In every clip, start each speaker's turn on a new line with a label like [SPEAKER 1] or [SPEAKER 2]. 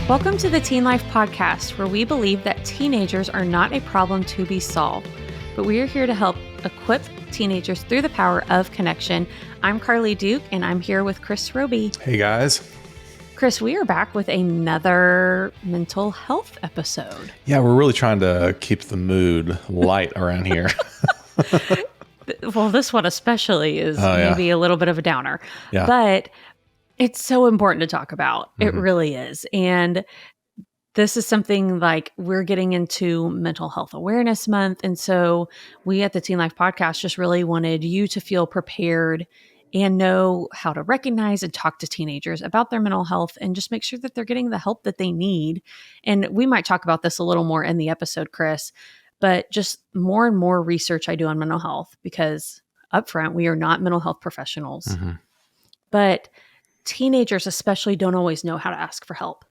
[SPEAKER 1] Welcome to the Teen Life Podcast, where we believe that teenagers are not a problem to be solved, but we are here to help equip teenagers through the power of connection. I'm Karlie Duke, and I'm here with Chris Robey.
[SPEAKER 2] Hey, guys.
[SPEAKER 1] Chris, we are back with another mental health episode.
[SPEAKER 2] Yeah, we're really trying to keep the mood light around here.
[SPEAKER 1] Well, this one especially is maybe a little bit of a downer, but it's so important to talk about. It really is. And this is something like we're getting into Mental Health Awareness Month. And so we at the Teen Life Podcast just really wanted you to feel prepared and know how to recognize and talk to teenagers about their mental health and just make sure that they're getting the help that they need. And we might talk about this a little more in the episode, Chris, but just more and more research I do on mental health, because upfront, we are not mental health professionals, but teenagers especially don't always know how to ask for help.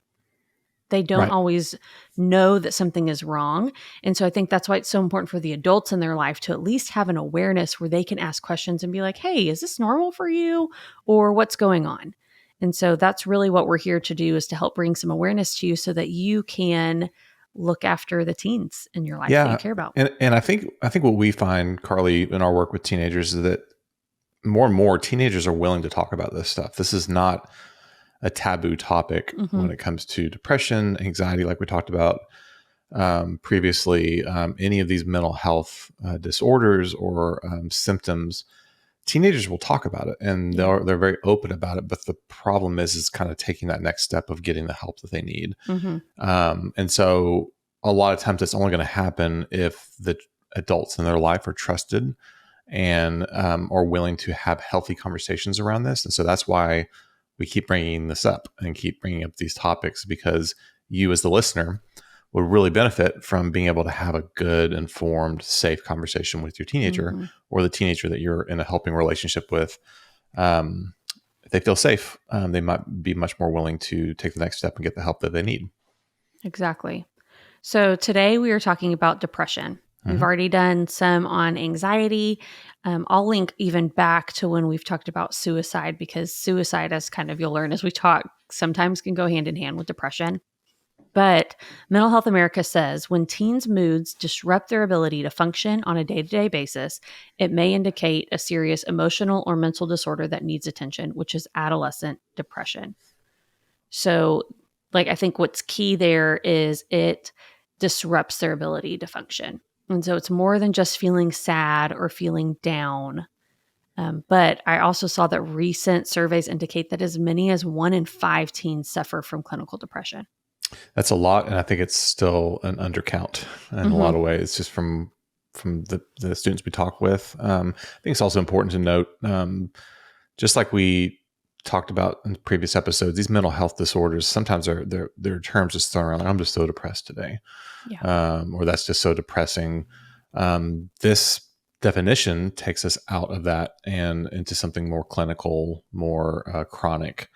[SPEAKER 1] They don't always know that something is wrong. And so I think that's why it's so important for the adults in their life to at least have an awareness where they can ask questions and be like, hey, is this normal for you? Or what's going on? And so that's really what we're here to do, is to help bring some awareness to you so that you can look after the teens in your life that you care about.
[SPEAKER 2] And I think what we find, Karlie, in our work with teenagers is that more and more teenagers are willing to talk about this stuff. This is not a taboo topic when it comes to depression, anxiety, like we talked about previously, any of these mental health disorders or symptoms. Teenagers will talk about it, and they're very open about it. But the problem is kind of taking that next step of getting the help that they need. And so a lot of times it's only going to happen if the adults in their life are trusted and are willing to have healthy conversations around this. And so that's why we keep bringing this up and keep bringing up these topics, because you as the listener would really benefit from being able to have a good, informed, safe conversation with your teenager or the teenager that you're in a helping relationship with. If they feel safe, they might be much more willing to take the next step and get the help that they need.
[SPEAKER 1] Exactly. So today we are talking about depression. We've already done some on anxiety. I'll link even back to when we've talked about suicide, because suicide, as kind of you'll learn as we talk, sometimes can go hand in hand with depression. But Mental Health America says when teens' moods disrupt their ability to function on a day-to-day basis, it may indicate a serious emotional or mental disorder that needs attention, which is adolescent depression. So, I think what's key there is it disrupts their ability to function. And so it's more than just feeling sad or feeling down. But I also saw that recent surveys indicate that as many as 1 in 5 teens suffer from clinical depression.
[SPEAKER 2] That's a lot. And I think it's still an undercount in a lot of ways, just from the students we talk with. I think it's also important to note, just like we talked about in previous episodes, these mental health disorders, sometimes their terms just thrown around. Like, I'm just so depressed today. Or that's just so depressing. This definition takes us out of that and into something more clinical, more chronic.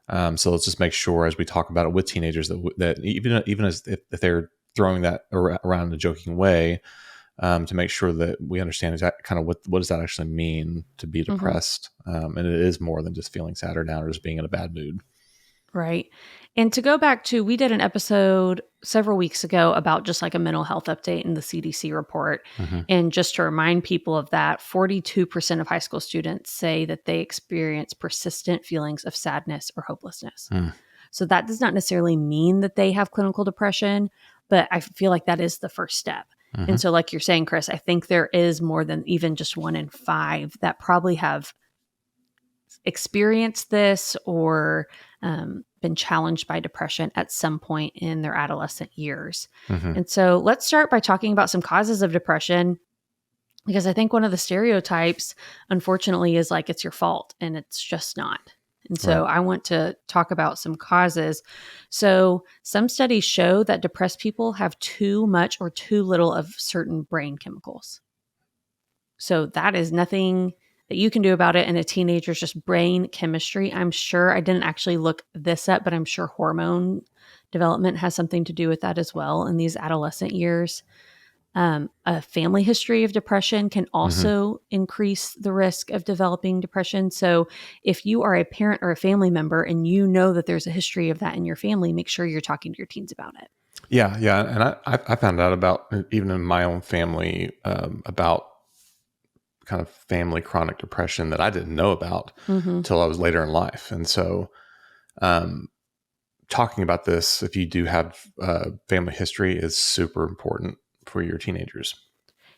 [SPEAKER 2] So let's just make sure as we talk about it with teenagers that even as if they're throwing that around in a joking way, to make sure that we understand exactly kind of what does that actually mean to be depressed. And it is more than just feeling sad or down or just being in a bad mood.
[SPEAKER 1] Right. And to go back to, we did an episode several weeks ago about just like a mental health update in the CDC report. And just to remind people of that, 42% of high school students say that they experience persistent feelings of sadness or hopelessness. So that does not necessarily mean that they have clinical depression, but I feel like that is the first step. And so like you're saying, Chris, I think there is more than even just 1 in 5 that probably have experienced this or been challenged by depression at some point in their adolescent years. And so let's start by talking about some causes of depression, because I think one of the stereotypes, unfortunately, is like it's your fault, and it's just not. And so I want to talk about some causes. So some studies show that depressed people have too much or too little of certain brain chemicals. So that is nothing that you can do about it in a teenager's just brain chemistry. I'm sure, I didn't actually look this up, but I'm sure hormone development has something to do with that as well in these adolescent years. A family history of depression can also increase the risk of developing depression. So if you are a parent or a family member and you know that there's a history of that in your family, make sure you're talking to your teens about it.
[SPEAKER 2] Yeah. Yeah. And I found out about, even in my own family, about kind of family chronic depression that I didn't know about until I was later in life. And so, talking about this, if you do have family history, is super important for your teenagers.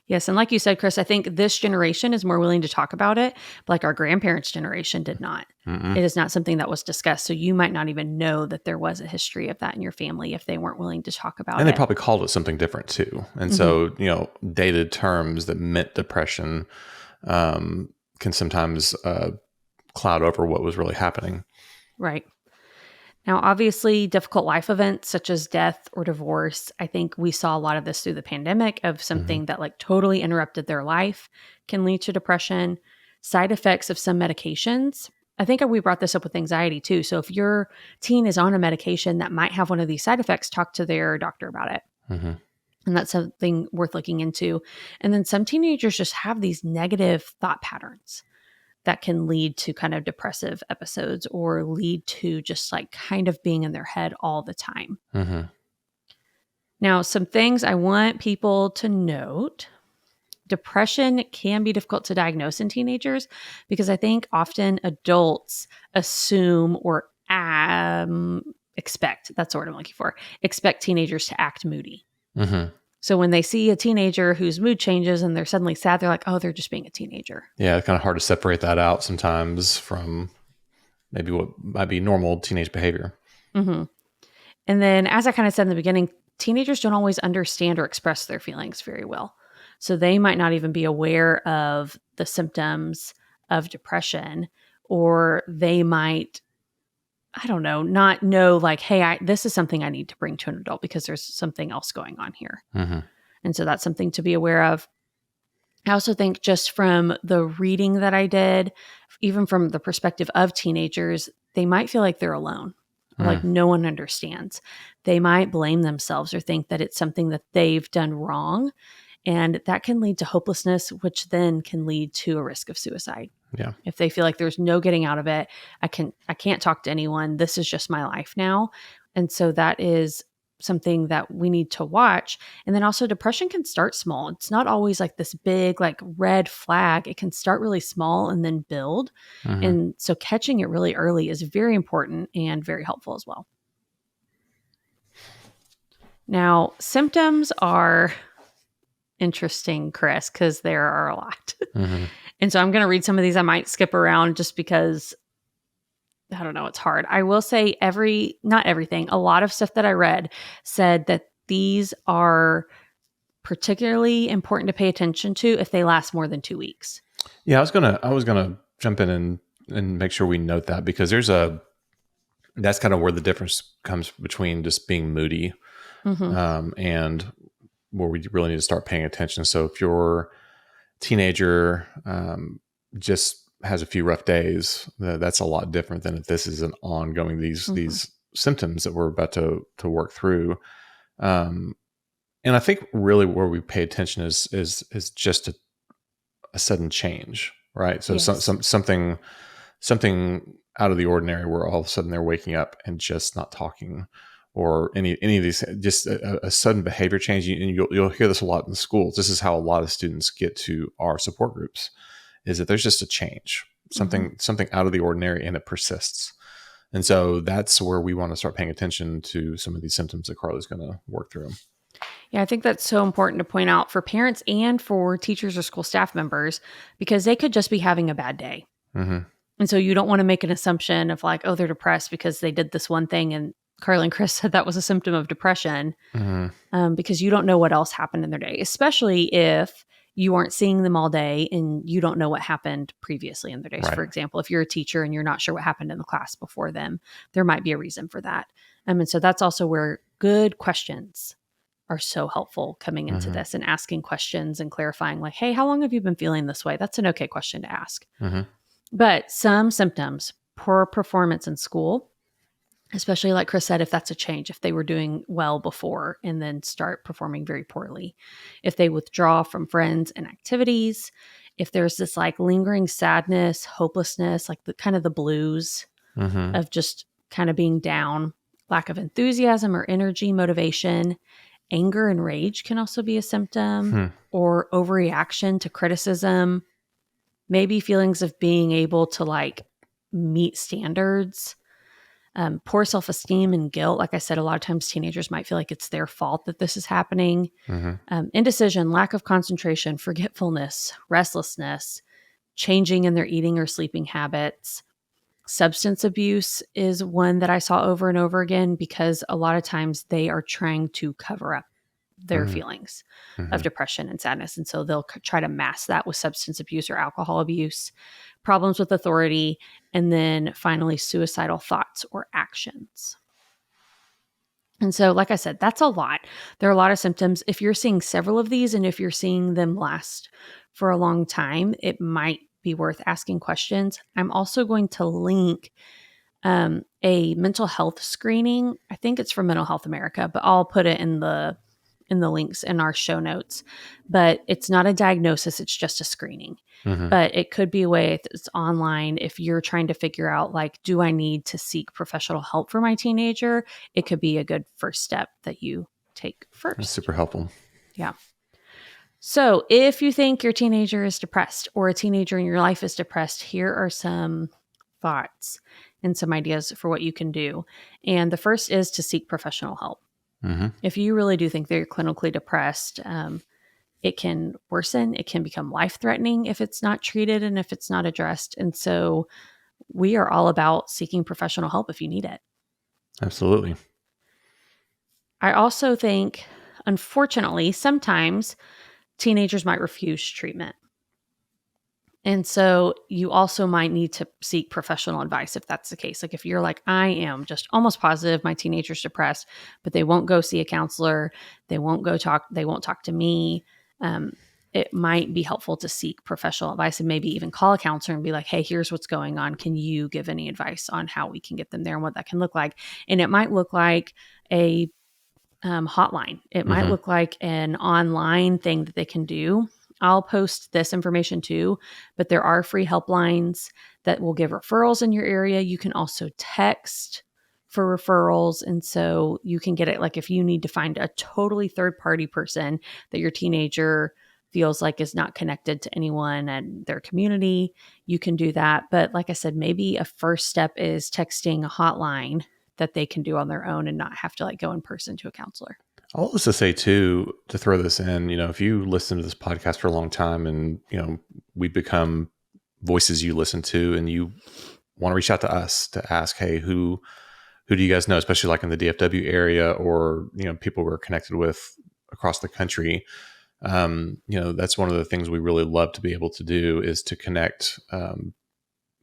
[SPEAKER 1] Yes. And like you said, Chris, I think this generation is more willing to talk about it, but like our grandparents' generation did not. It is not something that was discussed. So you might not even know that there was a history of that in your family if they weren't willing to talk about it.
[SPEAKER 2] And they probably called it something different too. And so, dated terms that meant depression can sometimes cloud over what was really happening.
[SPEAKER 1] Right. Now, obviously, difficult life events such as death or divorce, I think we saw a lot of this through the pandemic of something that like totally interrupted their life can lead to depression. Side effects of some medications. I think we brought this up with anxiety too. So if your teen is on a medication that might have one of these side effects, talk to their doctor about it. And that's something worth looking into. And then some teenagers just have these negative thought patterns that can lead to kind of depressive episodes or lead to just like kind of being in their head all the time. Now, some things I want people to note. Depression can be difficult to diagnose in teenagers because I think often adults assume or expect, that's the word I'm looking for, expect teenagers to act moody. So when they see a teenager whose mood changes and they're suddenly sad, they're like, oh, they're just being a teenager.
[SPEAKER 2] Yeah, it's kind of hard to separate that out sometimes from maybe what might be normal teenage behavior.
[SPEAKER 1] And then, as I kind of said in the beginning, teenagers don't always understand or express their feelings very well. So they might not even be aware of the symptoms of depression, or they might, I don't know, not know like, hey, this is something I need to bring to an adult because there's something else going on here. And so that's something to be aware of. I also think just from the reading that I did, even from the perspective of teenagers, they might feel like they're alone, or like no one understands. They might blame themselves or think that it's something that they've done wrong. And that can lead to hopelessness, which then can lead to a risk of suicide.
[SPEAKER 2] Yeah.
[SPEAKER 1] If they feel like there's no getting out of it, I can't talk to anyone. This is just my life now. And so that is something that we need to watch. And then also depression can start small. It's not always like this big like red flag. It can start really small and then build. And so catching it really early is very important and very helpful as well. Now, symptoms are interesting, Chris, because there are a lot. And so I'm going to read some of these. I might skip around just because, I don't know, it's hard. I will say not everything, a lot of stuff that I read said that these are particularly important to pay attention to if they last more than 2 weeks.
[SPEAKER 2] Yeah, I was gonna jump in and make sure we note that, because that's kind of where the difference comes between just being moody and where we really need to start paying attention. So if your teenager just has a few rough days, that's a lot different than if this is an ongoing, these symptoms that we're about to work through. And I think really where we pay attention is just a sudden change, right? So something out of the ordinary where all of a sudden they're waking up and just not talking, or any of these, just a sudden behavior change. And you'll hear this a lot in schools. This is how a lot of students get to our support groups, is that there's just a change, something out of the ordinary, and it persists. And so that's where we want to start paying attention to some of these symptoms that Karlie's going to work through.
[SPEAKER 1] Yeah, I think that's so important to point out for parents and for teachers or school staff members, because they could just be having a bad day. And so you don't want to make an assumption of like, oh, they're depressed because they did this one thing. And Karlie and Chris said that was a symptom of depression, because you don't know what else happened in their day, especially if you aren't seeing them all day and you don't know what happened previously in their days. Right. For example, if you're a teacher and you're not sure what happened in the class before them, there might be a reason for that. And so that's also where good questions are so helpful coming into this, and asking questions and clarifying like, hey, how long have you been feeling this way? That's an okay question to ask. But some symptoms, poor performance in school, especially like Chris said, if that's a change, if they were doing well before and then start performing very poorly, if they withdraw from friends and activities, if there's this like lingering sadness, hopelessness, like the kind of the blues of just kind of being down, lack of enthusiasm or energy, motivation, anger and rage can also be a symptom, or overreaction to criticism, maybe feelings of being able to like meet standards. Poor self-esteem and guilt. Like I said, a lot of times teenagers might feel like it's their fault that this is happening. Indecision, lack of concentration, forgetfulness, restlessness, changing in their eating or sleeping habits. Substance abuse is one that I saw over and over again because a lot of times they are trying to cover up their feelings of depression and sadness. And so they'll try to mask that with substance abuse or alcohol abuse, problems with authority, and then finally suicidal thoughts or actions. And so, like I said, that's a lot. There are a lot of symptoms. If you're seeing several of these and if you're seeing them last for a long time, it might be worth asking questions. I'm also going to link a mental health screening. I think it's from Mental Health America, but I'll put it in the links in our show notes. But it's not a diagnosis, it's just a screening. But it could be a way, it's online, if you're trying to figure out like, do I need to seek professional help for my teenager? It could be a good first step that you take first.
[SPEAKER 2] That's super helpful.
[SPEAKER 1] Yeah. So if you think your teenager is depressed or a teenager in your life is depressed, here are some thoughts and some ideas for what you can do. And the first is to seek professional help. If you really do think they're clinically depressed, it can worsen. It can become life-threatening if it's not treated and if it's not addressed. And so we are all about seeking professional help if you need it.
[SPEAKER 2] Absolutely.
[SPEAKER 1] I also think, unfortunately, sometimes teenagers might refuse treatment. And so you also might need to seek professional advice if that's the case. Like if you're like, I am just almost positive my teenager's depressed, but they won't go see a counselor. They won't talk to me. It might be helpful to seek professional advice and maybe even call a counselor and be like, hey, here's what's going on. Can you give any advice on how we can get them there and what that can look like? And it might look like a hotline. It might look like an online thing that they can do. I'll post this information too, but there are free helplines that will give referrals in your area. You can also text for referrals. And so you can get it like if you need to find a totally third-party person that your teenager feels like is not connected to anyone and their community, you can do that. But like I said, maybe a first step is texting a hotline that they can do on their own and not have to like go in person to a counselor.
[SPEAKER 2] I'll also say too, to throw this in, if you listen to this podcast for a long time and, we become voices you listen to and you want to reach out to us to ask, hey, who do you guys know, especially like in the DFW area or, people we're connected with across the country. That's one of the things we really love to be able to do is to connect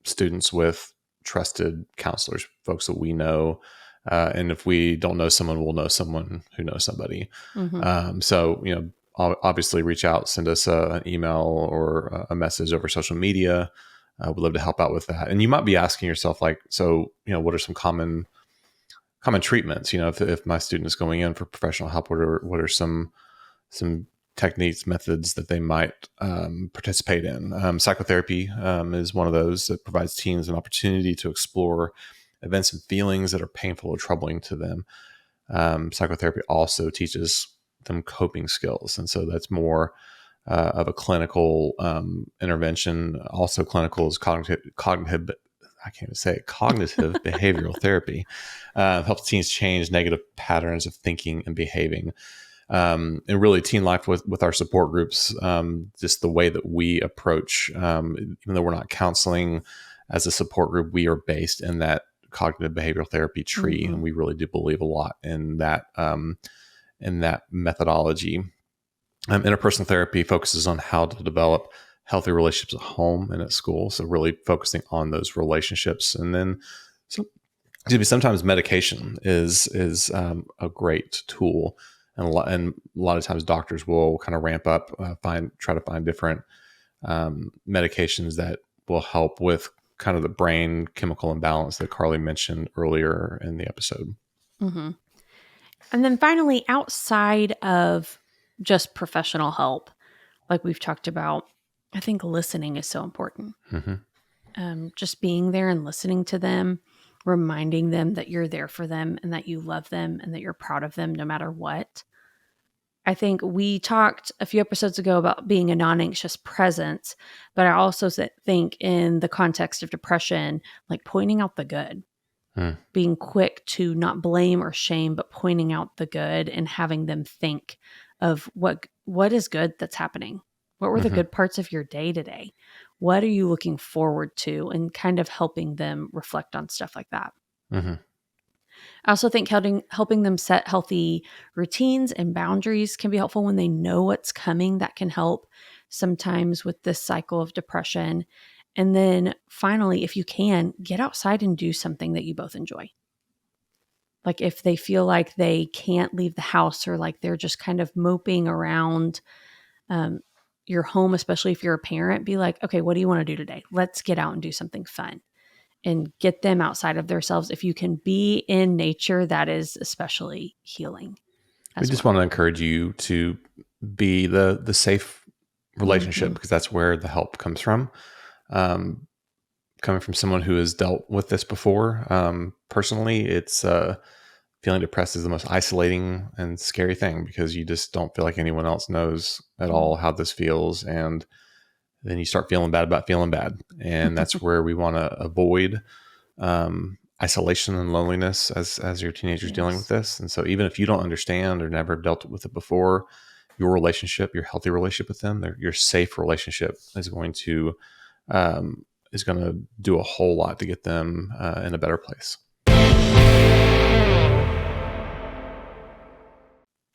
[SPEAKER 2] students with trusted counselors, folks that we know. And if we don't know someone, we'll know someone who knows somebody. So, obviously reach out, send us an email or a message over social media. We'd love to help out with that. And you might be asking yourself like, so, what are some common treatments? If my student is going in for professional help, what are some techniques, methods that they might participate in? Psychotherapy is one of those that provides teens an opportunity to explore events and feelings that are painful or troubling to them. Psychotherapy also teaches them coping skills. And so that's more of a clinical intervention. Also clinical is cognitive behavioral therapy. Helps teens change negative patterns of thinking and behaving. And really teen life with our support groups, just the way that we approach, even though we're not counseling as a support group, we are based in that cognitive behavioral therapy tree. And we really do believe a lot in that methodology. Interpersonal therapy focuses on how to develop healthy relationships at home and at school. So really focusing on those relationships. And then sometimes medication is a great tool. And a lot of times doctors will kind of ramp up, try to find different medications that will help with kind of the brain chemical imbalance that Karlie mentioned earlier in the episode.
[SPEAKER 1] Mm-hmm. And then finally, outside of just professional help, like we've talked about, I think listening is so important. Just being there and listening to them, reminding them that you're there for them and that you love them and that you're proud of them no matter what. I think we talked a few episodes ago about being a non-anxious presence, but I also think in the context of depression, like pointing out the good, being quick to not blame or shame, but pointing out the good and having them think of what is good that's happening. What were the good parts of your day today? What are you looking forward to? And kind of helping them reflect on stuff like that. I also think helping them set healthy routines and boundaries can be helpful when they know what's coming. That can help sometimes with this cycle of depression. And then finally, if you can, get outside and do something that you both enjoy. Like if they feel like they can't leave the house or like they're just kind of moping around your home, especially if you're a parent, be like, okay, what do you want to do today? Let's get out and do something fun and get them outside of themselves. If you can be in nature, that is especially healing.
[SPEAKER 2] We just want to encourage you to be the safe relationship because that's where the help comes from. Coming from someone who has dealt with this before, personally, it's feeling depressed is the most isolating and scary thing because you just don't feel like anyone else knows at all how this feels. And then you start feeling bad about feeling bad. And that's where we want to avoid isolation and loneliness as your teenager's dealing with this. And so even if you don't understand or never dealt with it before, your relationship, your healthy relationship with them, your safe relationship is going to do a whole lot to get them in a better place.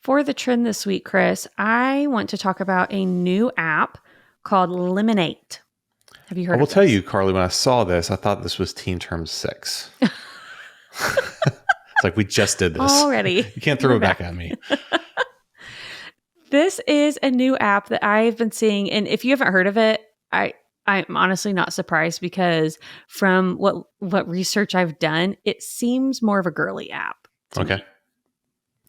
[SPEAKER 1] For the trend this week, Chris, I want to talk about a new app called Lemon8. Have you heard of this?
[SPEAKER 2] I will tell you, Karlie, when I saw this, I thought this was Teen Term 6. It's like, we just did this.
[SPEAKER 1] Already.
[SPEAKER 2] You can't throw it back at me.
[SPEAKER 1] This is a new app that I've been seeing. And if you haven't heard of it, I'm honestly not surprised because from what research I've done, it seems more of a girly app.
[SPEAKER 2] Okay.
[SPEAKER 1] Me.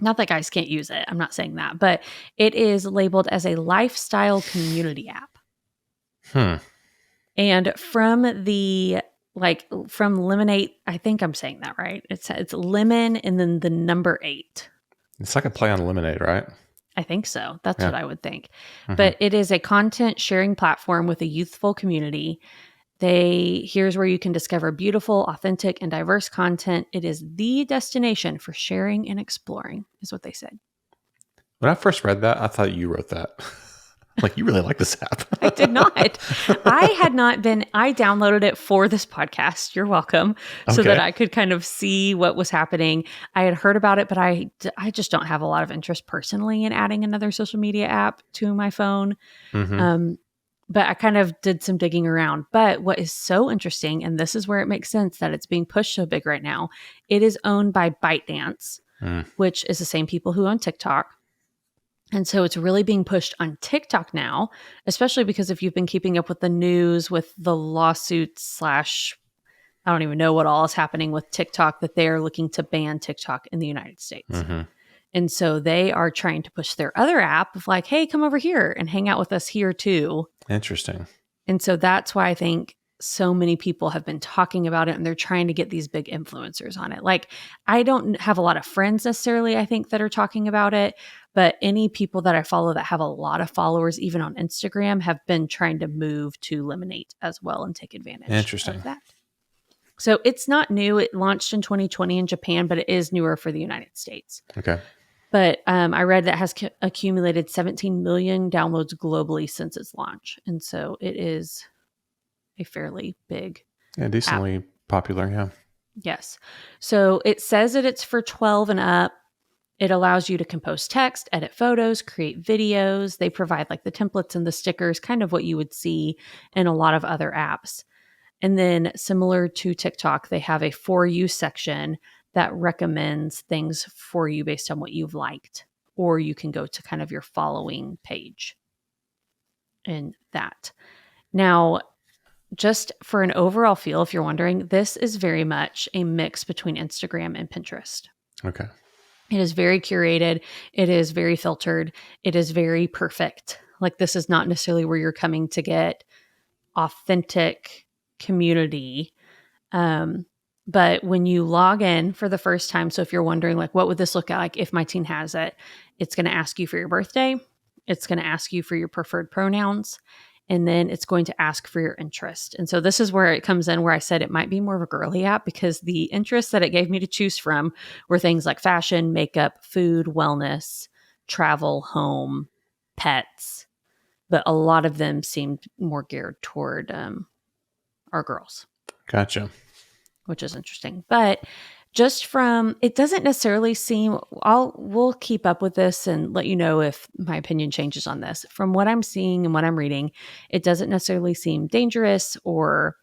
[SPEAKER 1] Not that guys can't use it. I'm not saying that, but it is labeled as a lifestyle community app. And from Lemon8, I think I'm saying that right. It's lemon and then the number 8.
[SPEAKER 2] It's like a play on lemonade, right?
[SPEAKER 1] I think so. That's what I would think. But it is a content sharing platform with a youthful community. Here's where you can discover beautiful, authentic, and diverse content. It is the destination for sharing and exploring, is what they said.
[SPEAKER 2] When I first read that, I thought you wrote that. Like, you really like this app.
[SPEAKER 1] I did not. I downloaded it for this podcast. You're welcome. So that I could kind of see what was happening. I had heard about it, but I just don't have a lot of interest personally in adding another social media app to my phone. But I kind of did some digging around. But what is so interesting, and this is where it makes sense that it's being pushed so big right now, it is owned by ByteDance, which is the same people who own TikTok. And so it's really being pushed on TikTok now, especially because if you've been keeping up with the news with the lawsuits / I don't even know what all is happening with TikTok, that they're looking to ban TikTok in the United States. And so they are trying to push their other app of like, hey, come over here and hang out with us here too.
[SPEAKER 2] Interesting.
[SPEAKER 1] And so that's why I think so many people have been talking about it and they're trying to get these big influencers on it. Like, I don't have a lot of friends necessarily, I think, that are talking about it, but any people that I follow that have a lot of followers, even on Instagram, have been trying to move to Lemon8 as well and take advantage of that. So it's not new. It launched in 2020 in Japan, but it is newer for the United States.
[SPEAKER 2] Okay.
[SPEAKER 1] But I read that has accumulated 17 million downloads globally since its launch. And so it is a fairly big
[SPEAKER 2] decently popular, yeah.
[SPEAKER 1] Yes. So it says that it's for 12 and up. It allows you to compose text, edit photos, create videos. They provide like the templates and the stickers, kind of what you would see in a lot of other apps. And then similar to TikTok, they have a For You section that recommends things for you based on what you've liked. Or you can go to kind of your following page in that. Now, just for an overall feel, if you're wondering, this is very much a mix between Instagram and Pinterest.
[SPEAKER 2] Okay.
[SPEAKER 1] It is very curated. It is very filtered. It is very perfect. Like, this is not necessarily where you're coming to get authentic community. But when you log in for the first time, so if you're wondering, like, what would this look like if my teen has it? It's going to ask you for your birthday. It's going to ask you for your preferred pronouns. And then it's going to ask for your interest. And so this is where it comes in, where I said it might be more of a girly app, because the interests that it gave me to choose from were things like fashion, makeup, food, wellness, travel, home, pets. But a lot of them seemed more geared toward our girls.
[SPEAKER 2] Gotcha.
[SPEAKER 1] Which is interesting. But just from, it doesn't necessarily seem, we'll keep up with this and let you know if my opinion changes on this. From what I'm seeing and what I'm reading, it doesn't necessarily seem dangerous or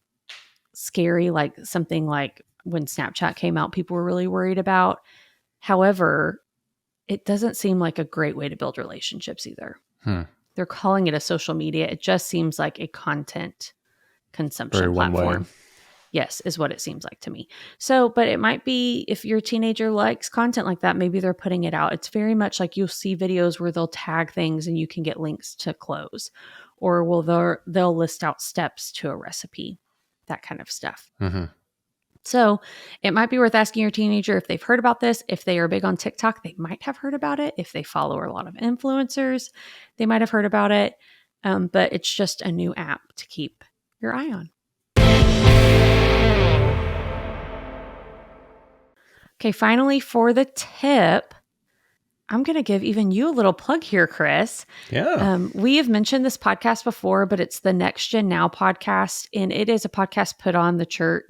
[SPEAKER 1] scary, like something like when Snapchat came out, people were really worried about. However, it doesn't seem like a great way to build relationships either. They're calling it a social media. It just seems like a content consumption platform. Yes, is what it seems like to me. So, but it might be, if your teenager likes content like that, maybe they're putting it out. It's very much like you'll see videos where they'll tag things and you can get links to clothes, or they'll list out steps to a recipe, that kind of stuff. Mm-hmm. So it might be worth asking your teenager if they've heard about this. If they are big on TikTok, they might have heard about it. If they follow a lot of influencers, they might have heard about it. But it's just a new app to keep your eye on. Okay, finally, for the tip, I'm going to give even you a little plug here, Chris.
[SPEAKER 2] Yeah.
[SPEAKER 1] We have mentioned this podcast before, but it's the Next Gen Now podcast, and it is a podcast put on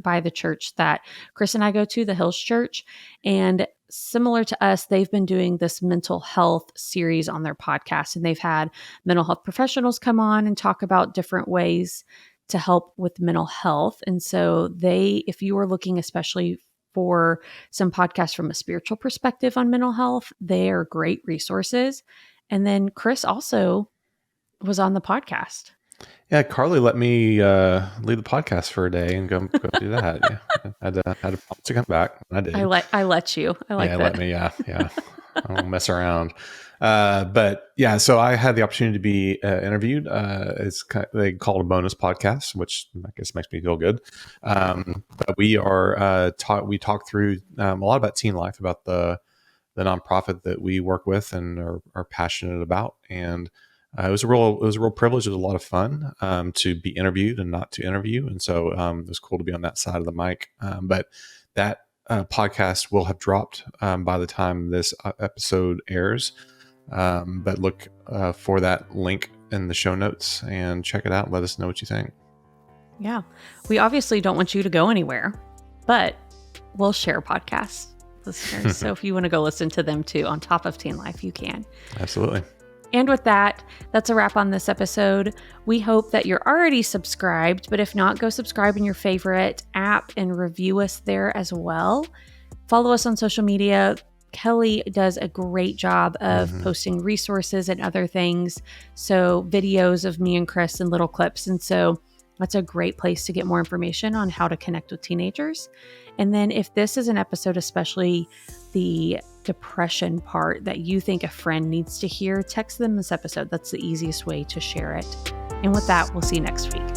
[SPEAKER 1] by the church that Chris and I go to, the Hills Church. And similar to us, they've been doing this mental health series on their podcast, and they've had mental health professionals come on and talk about different ways to help with mental health. And so if you are looking especially for some podcasts from a spiritual perspective on mental health, they are great resources. And then Chris also was on the podcast.
[SPEAKER 2] Yeah, Karlie let me lead the podcast for a day and go do that. Yeah, I had to promise to come back. I did.
[SPEAKER 1] I let you. I like that.
[SPEAKER 2] Let me. Yeah. I don't mess around. But yeah, so I had the opportunity to be interviewed. They call it a bonus podcast, which I guess makes me feel good. But we talk through a lot about teen life, about the nonprofit that we work with and are passionate about. And it was a real privilege. It was a lot of fun to be interviewed and not to interview. And so it was cool to be on that side of the mic. But that podcast will have dropped by the time this episode airs. But look for that link in the show notes and check it out. Let us know what you think.
[SPEAKER 1] Yeah. We obviously don't want you to go anywhere, but we'll share podcasts, listeners. So if you want to go listen to them too, on top of Teen Life, you can.
[SPEAKER 2] Absolutely.
[SPEAKER 1] And with that, that's a wrap on this episode. We hope that you're already subscribed, but if not, go subscribe in your favorite app and review us there as well. Follow us on social media. Kelly does a great job of posting resources and other things. So videos of me and Chris and little clips. And so that's a great place to get more information on how to connect with teenagers. And then if this is an episode, especially the depression part that you think a friend needs to hear, text them this episode. That's the easiest way to share it. And with that, we'll see you next week.